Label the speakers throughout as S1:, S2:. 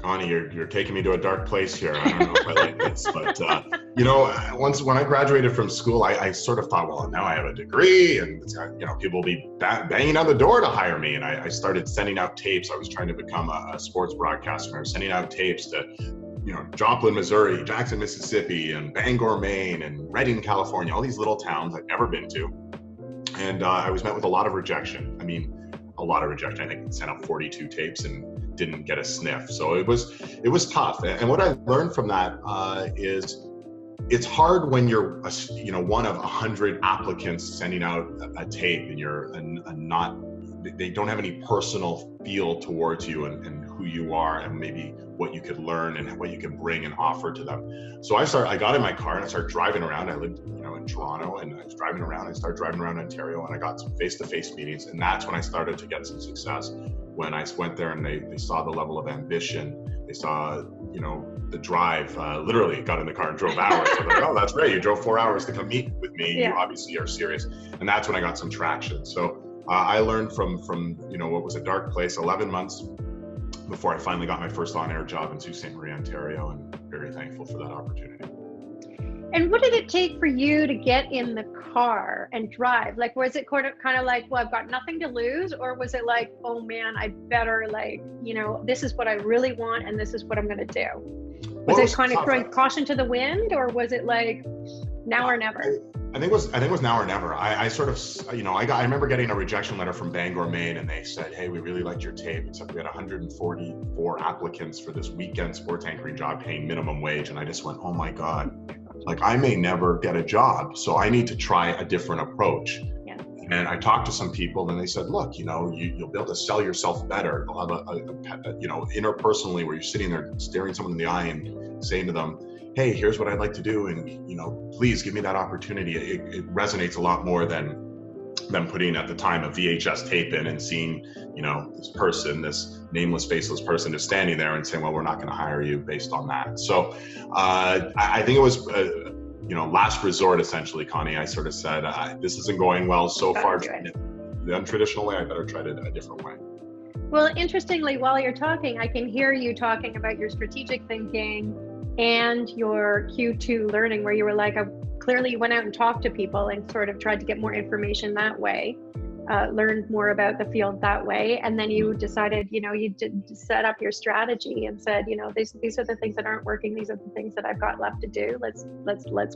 S1: Connie, you're taking me to a dark place here. I don't know if I like this, but you know, when I graduated from school, I sort of thought, well, now I have a degree, and you know, people will be banging on the door to hire me. And I started sending out tapes. I was trying to become a sports broadcaster. I was sending out tapes to, you know, Joplin, Missouri, Jackson, Mississippi, and Bangor, Maine, and Redding, California, all these little towns I'd never been to. And I was met with a lot of rejection. I mean, a lot of rejection. I think I sent out 42 tapes and didn't get a sniff. So it was tough. And what I learned from that is it's hard when you're you know, one of 100 applicants sending out a tape, and you're they don't have any personal feel towards you and who you are, and maybe what you could learn and what you can bring and offer to them. So I got in my car and I started driving around. I lived, you know, in Toronto, and I was driving around. I started driving around Ontario, and I got some face-to-face meetings, and that's when I started to get some success. When I went there and they saw the level of ambition, they saw, you know, the drive. Literally got in the car and drove hours. I was like, oh, that's great. You drove 4 hours to come meet with me. Yeah. You obviously are serious. And that's when I got some traction. So I learned from, you know, what was a dark place, 11 months before I finally got my first on-air job in Sault Ste. Marie, Ontario, and very thankful for that opportunity.
S2: And what did it take for you to get in the car and drive? Like, was it kind of like, well, I've got nothing to lose? Or was it like, oh man, I better, like, you know, this is what I really want and this is what I'm going to do? Was it kind of throwing caution to the wind, or was it like now or never?
S1: I think it was now or never. I sort of, you know, I remember getting a rejection letter from Bangor, Maine, and they said, hey, we really liked your tape, except we had 144 applicants for this weekend sports anchoring job paying minimum wage. And I just went, oh my God, like I may never get a job. So I need to try a different approach. Yeah. And I talked to some people and they said, look, you know, you'll be able to sell yourself better. You'll have a you know, interpersonally, where you're sitting there staring someone in the eye and saying to them, hey, here's what I'd like to do, and, you know, please give me that opportunity. It resonates a lot more than putting at the time a VHS tape in and seeing, you know, this person, this nameless, faceless person just standing there and saying, well, we're not going to hire you based on that. So I think it was, you know, last resort, essentially, Connie. I sort of said, this isn't going well so far. The untraditional way, I better try it a different way.
S2: Well, interestingly, while you're talking, I can hear you talking about your strategic thinking and your Q2 learning, where you were like, clearly you went out and talked to people and sort of tried to get more information that way, learned more about the field that way. And then you decided, you know, you did set up your strategy and said, you know, these are the things that aren't working. These are the things that I've got left to do. Let's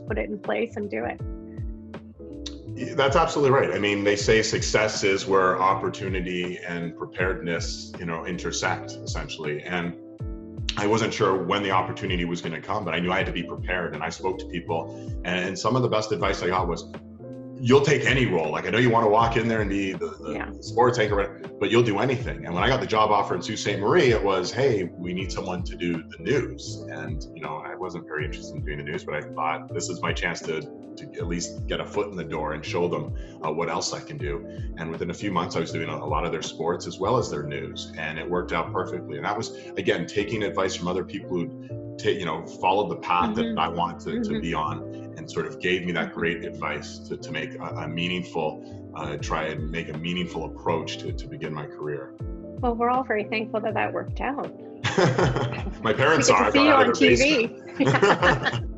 S2: put it in place and do it.
S1: That's absolutely right. I mean, they say success is where opportunity and preparedness, you know, intersect, essentially. And I wasn't sure when the opportunity was going to come, but I knew I had to be prepared. And I spoke to people, and some of the best advice I got was, you'll take any role. Like, I know you want to walk in there and be the sports anchor, but you'll do anything. And when I got the job offer in Sault Ste. Marie, it was, hey, we need someone to do the news. And, you know, I wasn't very interested in doing the news, but I thought this is my chance to at least get a foot in the door and show them what else I can do. And within a few months, I was doing a lot of their sports as well as their news, and it worked out perfectly. And that was, again, taking advice from other people who, you know, followed the path that I wanted to be on, and sort of gave me that great advice to make a meaningful, try and make a meaningful approach to begin my career.
S2: Well, we're all very thankful that worked out.
S1: My parents are.
S2: See you on TV.